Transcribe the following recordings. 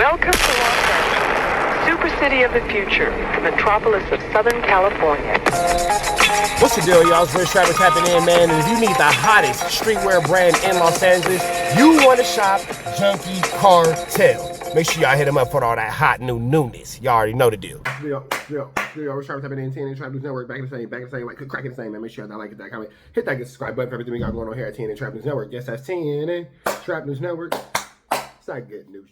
Welcome to Los Angeles, super city of the future, the metropolis of Southern California. What's the deal, y'all? It's Bricc Baby tapping in, man. And if you need the hottest streetwear brand in Los Angeles, you want to shop Junkie Cartel. Make sure y'all hit them up for all that hot new newness. Y'all already know the deal. We're trying to type it in 10 and Trap News Network. Back in the same, like cracking the same, man. Make sure y'all like it, that comment. Hit that subscribe button for everything we got going on here at 10 and Trap News Network. Yes, that's 10 and Trap News Network. It's not good news.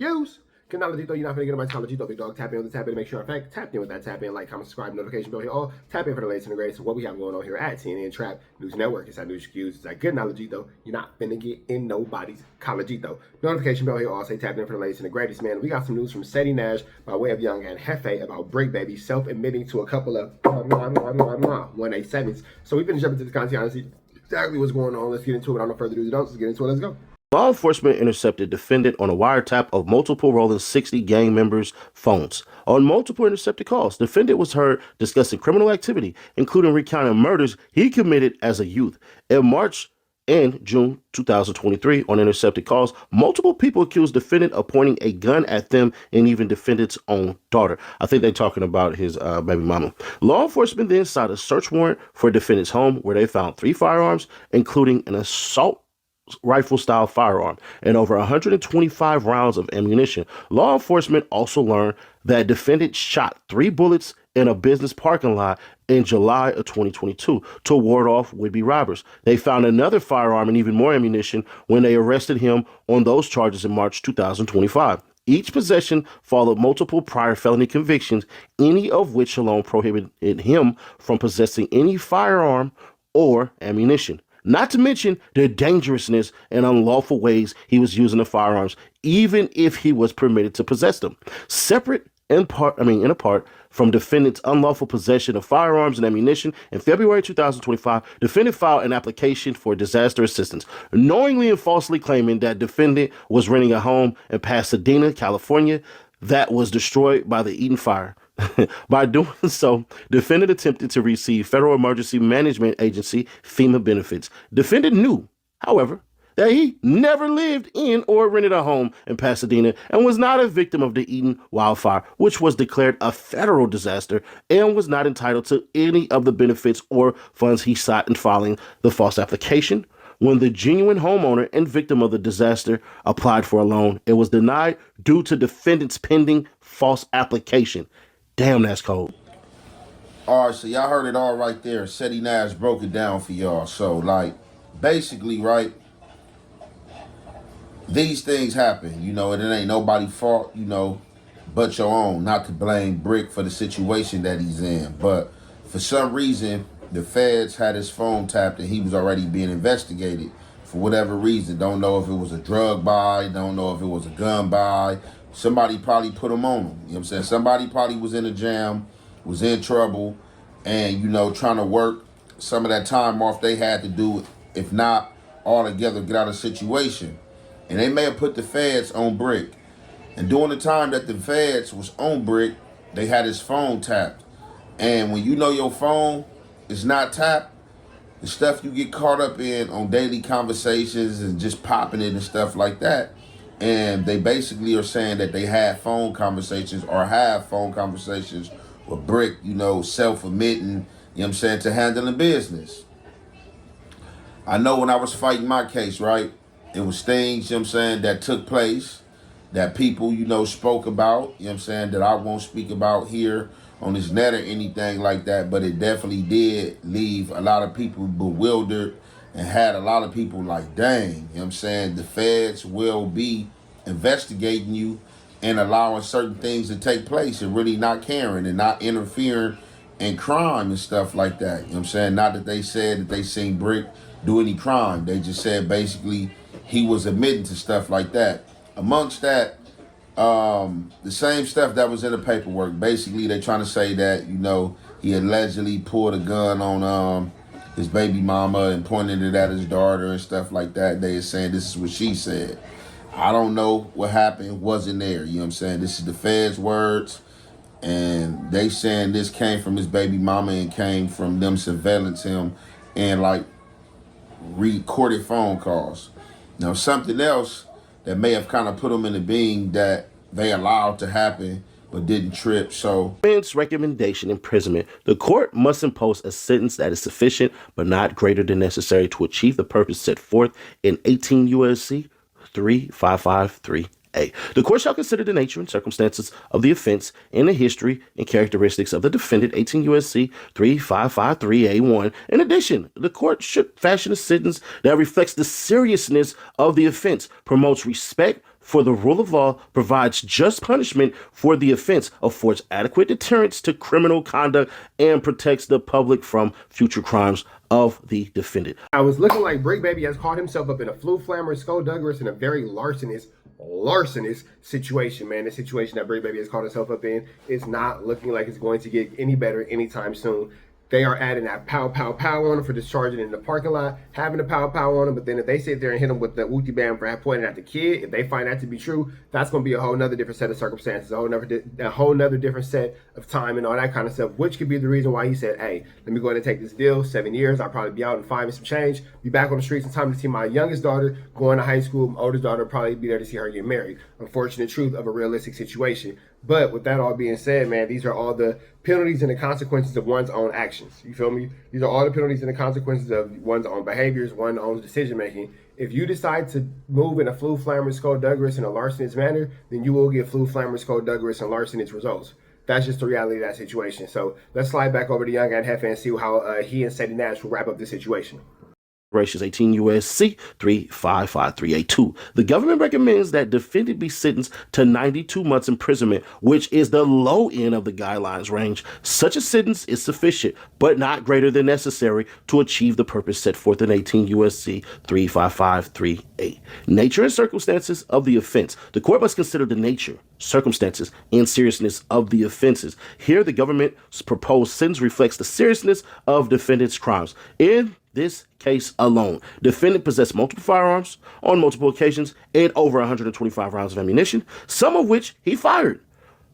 Use. Canalagito, you're not gonna get on my Canalagito, big dog. Tap in with the tap in to make sure I tapped in with that tap in, like, comment, subscribe, notification bell here. All tap in for the latest and the greatest. So what we have going on here at TNN Trap News Network. It's that news cues. It's that good Canalagito. You're not finna get in nobody's Canalagito. Notification bell here. All say tap in for the latest and the greatest, man. We got some news from Seti Nash by way of Young and Hefe about Bricc Baby self-admitting to a couple of 187s. So we've been jumping into this content, honestly, exactly what's going on. Let's get into it. Without no further ado, let's get into it. Let's go. Law enforcement intercepted defendant on a wiretap of multiple Rolling 60 gang members' phones. On multiple intercepted calls, defendant was heard discussing criminal activity, including recounting murders he committed as a youth. In March and June 2023, on intercepted calls, multiple people accused defendant of pointing a gun at them and even defendant's own daughter. I think they're talking about his baby mama. Law enforcement then sought a search warrant for defendant's home, where they found 3 firearms, including an assault rifle-style firearm and over 125 rounds of ammunition. Law enforcement also learned that defendant shot 3 bullets in a business parking lot in July of 2022 to ward off would-be robbers. They found another firearm and even more ammunition when they arrested him on those charges in March 2025. Each possession followed multiple prior felony convictions, any of which alone prohibited him from possessing any firearm or ammunition. Not to mention the dangerousness and unlawful ways he was using the firearms, even if he was permitted to possess them. Separate and apart from defendant's unlawful possession of firearms and ammunition, in February 2025, defendant filed an application for disaster assistance, knowingly and falsely claiming that defendant was renting a home in Pasadena, California, that was destroyed by the Eden fire. By doing so, defendant attempted to receive Federal Emergency Management Agency FEMA benefits. Defendant knew, however, that he never lived in or rented a home in Pasadena and was not a victim of the Eden wildfire, which was declared a federal disaster, and was not entitled to any of the benefits or funds he sought in filing the false application. When the genuine homeowner and victim of the disaster applied for a loan, it was denied due to defendant's pending false application. Damn, that's cold. All right, so y'all heard it all right there. Seti Nash broke it down for y'all. So, like, basically, right, these things happen, you know, and it ain't nobody's fault, you know, but your own. Not to blame Bricc for the situation that he's in. But for some reason, the feds had his phone tapped and he was already being investigated for whatever reason. Don't know if it was a drug buy, don't know if it was a gun buy. Somebody probably put them on him. You know what I'm saying? Somebody probably was in a jam, was in trouble, and, you know, trying to work some of that time off they had to do, if not altogether, get out of the situation. And they may have put the feds on Bricc. And during the time that the feds was on Bricc, they had his phone tapped. And when you know your phone is not tapped, the stuff you get caught up in on daily conversations and just popping it and stuff like that. And they basically are saying that they had phone conversations or have phone conversations with Bricc, you know, self-admitting, you know what I'm saying, to handling business. I know when I was fighting my case, right, it was things, you know what I'm saying, that took place, that people, you know, spoke about, you know what I'm saying, that I won't speak about here on this net or anything like that, but it definitely did leave a lot of people bewildered and had a lot of people like, dang, you know what I'm saying, the feds will be investigating you and allowing certain things to take place and really not caring and not interfering in crime and stuff like that. You know what I'm saying? Not that they said that they seen Bricc do any crime. They just said basically he was admitting to stuff like that. Amongst that, the same stuff that was in the paperwork. Basically, they trying to say that, you know, he allegedly pulled a gun on his baby mama and pointed it at his daughter and stuff like that. They are saying this is what she said. I don't know what happened, wasn't there. You know what I'm saying? This is the feds' words. And they saying this came from his baby mama and came from them surveillance him and like recorded phone calls. Now something else that may have kind of put them in the being that they allowed to happen but didn't trip. So Defense recommendation imprisonment. The court must impose a sentence that is sufficient but not greater than necessary to achieve the purpose set forth in 18 U.S.C. 3553A. The court shall consider the nature and circumstances of the offense and the history and characteristics of the defendant, 18 U.S.C. 3553A1. In addition, the court should fashion a sentence that reflects the seriousness of the offense, promotes respect for the rule of law, provides just punishment for the offense, affords adequate deterrence to criminal conduct, and protects the public from future crimes of the defendant. I was looking like Bricc Baby has caught himself up in a flu flammer, skullduggerous, and a very larcenous situation, man. The situation that Bricc Baby has caught himself up in is not looking like it's going to get any better anytime soon. They are adding that pow, pow, pow on him for discharging in the parking lot, having the pow, pow on him. But then if they sit there and hit him with the Wooty Bam for pointing at the kid, if they find that to be true, that's going to be a whole nother different set of circumstances, a whole nother different set of time and all that kind of stuff, which could be the reason why he said, hey, let me go ahead and take this deal, 7 years. I'll probably be out in 5 and some change, be back on the streets in time to see my youngest daughter going to high school. My oldest daughter will probably be there to see her get married. Unfortunate truth of a realistic situation. But with that all being said, man, these are all the penalties and the consequences of one's own actions. You feel me? These are all the penalties and the consequences of one's own behaviors, one's own decision making. If you decide to move in a flu flammer, skullduggerous, and a larcenous manner, then you will get flu flammer, skullduggerous, and larcenous results. That's just the reality of that situation. So let's slide back over to Young and Hefe and see how he and Sadie Nash will wrap up this situation. 18 U.S.C. 3553A2. The government recommends that defendant be sentenced to 92 months imprisonment, which is the low end of the guidelines range. Such a sentence is sufficient, but not greater than necessary to achieve the purpose set forth in 18 U.S.C. 3553A. Nature and circumstances of the offense. The court must consider the nature, circumstances, and seriousness of the offenses. Here, the government's proposed sentence reflects the seriousness of defendant's crimes. In this case alone, defendant possessed multiple firearms on multiple occasions and over 125 rounds of ammunition, some of which he fired.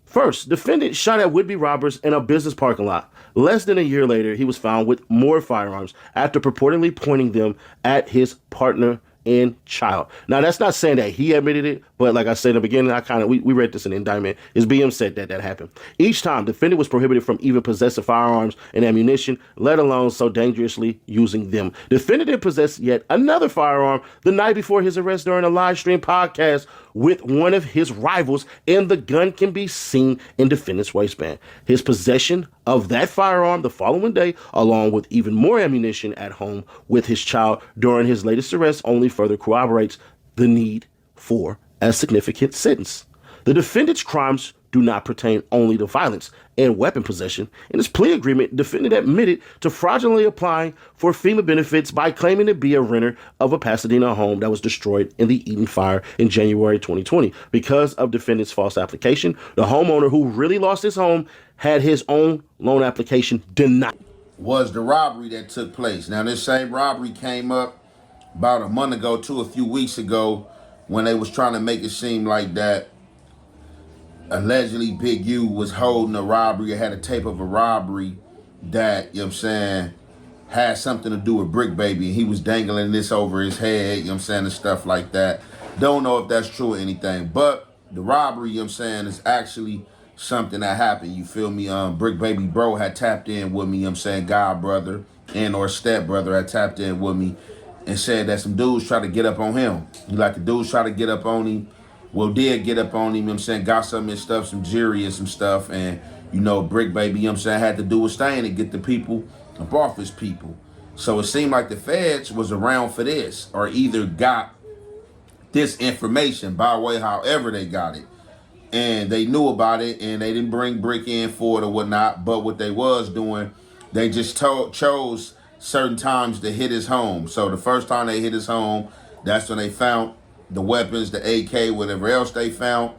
First, defendant shot at would-be robbers in a business parking lot. Less than a year later, he was found with more firearms after purportedly pointing them at his partner and child. Now, that's not saying that he admitted it, but like I said in the beginning, we read this in the indictment. His BM said that happened. Each time, defendant was prohibited from even possessing firearms and ammunition, let alone so dangerously using them. Defendant then possessed yet another firearm the night before his arrest during a live stream podcast with one of his rivals, and the gun can be seen in defendant's waistband. His possession of that firearm the following day, along with even more ammunition at home with his child during his latest arrest, only further corroborates the need for a significant sentence. The defendant's crimes do not pertain only to violence and weapon possession. In his plea agreement, defendant admitted to fraudulently applying for FEMA benefits by claiming to be a renter of a Pasadena home that was destroyed in the Eden fire in January 2020. Because of defendant's false application, the homeowner who really lost his home had his own loan application denied. Was the robbery that took place. Now, this same robbery came up about a month ago to a few weeks ago when they was trying to make it seem like that allegedly Big U was holding a robbery or had a tape of a robbery that, you know what I'm saying, had something to do with Bricc Baby, and he was dangling this over his head, you know what I'm saying, and stuff like that. Don't know if that's true or anything, but the robbery, you know what I'm saying, is actually something that happened, you feel me? Bricc Baby bro had tapped in with me, you know what I'm saying, god brother and or step brother had tapped in with me and said that some dudes tried to get up on him. The dudes tried to get up on him. Well, did get up on him, you know what I'm saying, got some of his stuff, some jury and some stuff, and, you know, Bricc Baby, you know what I'm saying, had to do his thing to get the people up off his people. So it seemed like the feds was around for this, or either got this information by way however they got it. And they knew about it, and they didn't bring Bricc in for it or whatnot, but what they was doing, they just chose certain times to hit his home. So the first time they hit his home, that's when they found the weapons, the AK, whatever else they found.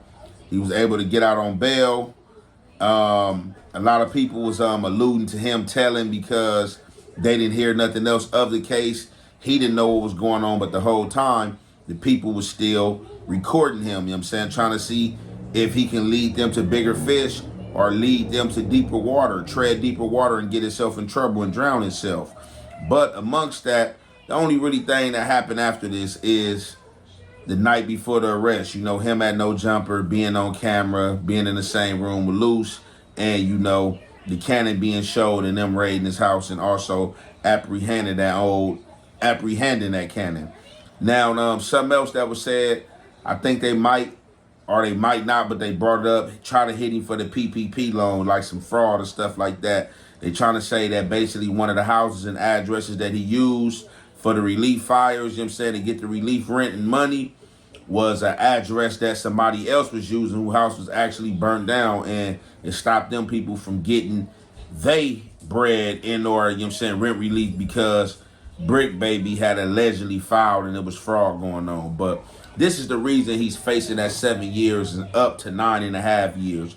He was able to get out on bail. A lot of people was alluding to him telling because they didn't hear nothing else of the case. He didn't know what was going on, but the whole time, the people was still recording him, you know what I'm saying, trying to see if he can lead them to bigger fish or lead them to deeper water, tread deeper water and get himself in trouble and drown himself. But amongst that, the only really thing that happened after this is the night before the arrest. You know, him at No Jumper, being on camera, being in the same room with Luce, and, you know, the cannon being showed and them raiding his house and also apprehending that cannon. Now, something else that was said, I think they might or they might not, but they brought it up, try to hit him for the PPP loan, like some fraud or stuff like that. They trying to say that basically one of the houses and addresses that he used for the relief fires, you know what I'm saying, to get the relief rent and money, was an address that somebody else was using whose house was actually burnt down, and it stopped them people from getting they bread in or, you know what I'm saying, rent relief because Bricc Baby had allegedly filed and it was fraud going on. But this is the reason he's facing that 7 years and up to 9.5 years.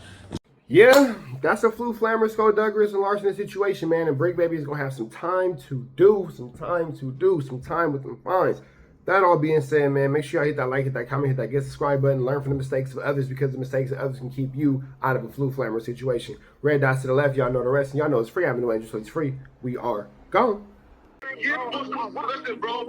Yeah, that's a Flu Flammer, Skullduggerous, and larceny situation, man. And Bricc Baby is going to have some time with them fines. That all being said, man, make sure y'all hit that like, hit that comment, hit that get subscribe button, learn from the mistakes of others, because the mistakes of others can keep you out of a Flu Flammer situation. Red dots to the left, y'all know the rest, and y'all know it's free. I'm no angel, so it's free. We are gone. Listen, bro.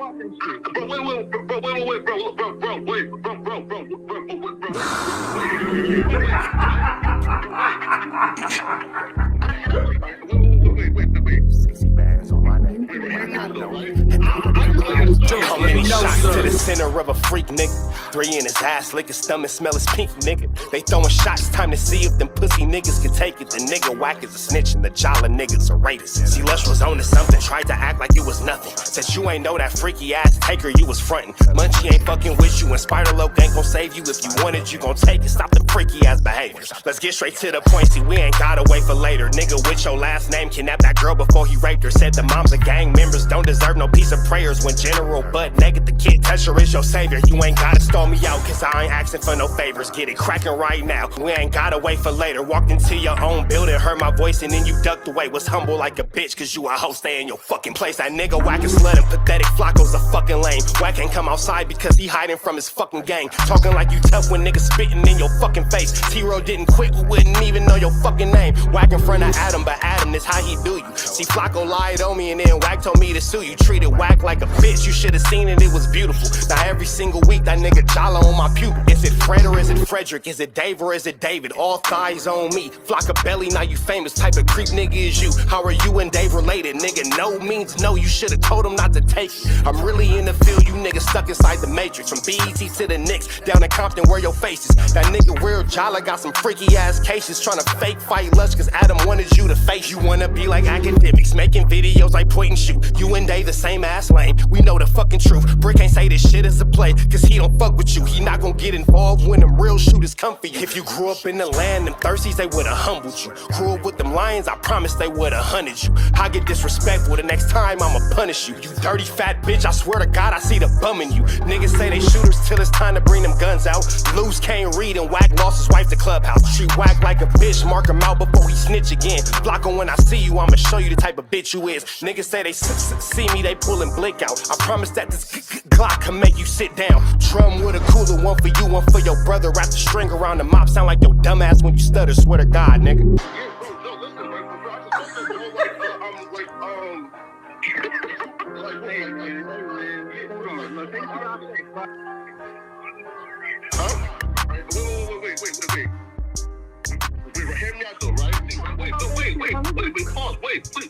How many shots to the center of a freak, nigga? 3 in his ass, lick his stomach, smell his pink, nigga. They throwing shots, time to see if them pussy niggas can take it. The nigga whack is a snitch and the jolly niggas are rapists. See, Lush was on to something, tried to act like it was nothing. Said you ain't know that freaky ass taker you was frontin'. Munchie ain't fucking with you, and Spider-Loc ain't gon' save you. If you want it, you gon' take it. Stop the freaky ass behaviors. Let's get straight to the point, see, we ain't gotta wait for later. Nigga with your last name kidnapped that girl before he raped her. Said the moms of gang members don't deserve no piece of prayers. When General Butt naked, the kid toucher is your savior. You ain't gotta stall me out, cause I ain't asking for no favors. Get it cracking right now, we ain't gotta wait for later. Walked into your own building, heard my voice, and then you ducked away. Was humble like a bitch, cause you a hoe, stay in your fucking place. That nigga whack and slut and pathetic, Flacco's a fucking lame. Whack ain't come outside because he hiding from his fucking gang. Talking like you tough when niggas spitting in your fucking face. T-Row didn't quit, you wouldn't even know your fucking name. Whack in front of Adam, but Adam is how he do you. See, Flacco lied on me and then Whack told me to sue you. Treated Whack like a bitch, you should've seen it, it was beautiful. Now every single week that nigga jolly on my pupil. Is it Fred or is it Frederick? Is it Dave or is it David? All thighs on me. Flock of belly, now you famous. Type of creep nigga is you. How are you and Dave related? Nigga, no means no. You should've told him not to take it. I'm really in the field, you niggas stuck inside the matrix. From BET to the Knicks, down in Compton where your face is. That nigga Real Jolly got some freaky ass cases. Tryna fake fight Lush cause Adam wanted you to face. You wanna be like academics, making videos like point and shoot. You and Dave the same ass lane. We know the fucking truth. Bricc ain't say this shit is a play, cause he don't fuck with you. He not gon' get involved when them real shooters come for you. If you grew up in the land, them thirsties, they would've humbled you. Grew up with them lions, I promise they would've hunted you. I get disrespectful, the next time I'ma punish you. You dirty fat bitch, I swear to God I see the bum in you. Niggas say they shooters till it's time to bring them guns out. Loose can't read and Whack lost his wife to Clubhouse. Treat Whack like a bitch, mark him out before he snitch again. Flacco, when I see you, I'ma show you the type of bitch you is. Niggas say they see me, they pullin' blick out. I promise that this Glock can make you sit down. Drum with a cooler, one for you, one for your brother. Wrap the string around the mop, sound like your dumbass when you stutter. Swear to God, nigga.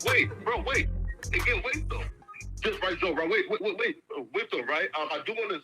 Wait, bro, wait. Again, wait though. Just right, Joe, right? Wait though, right? I do want to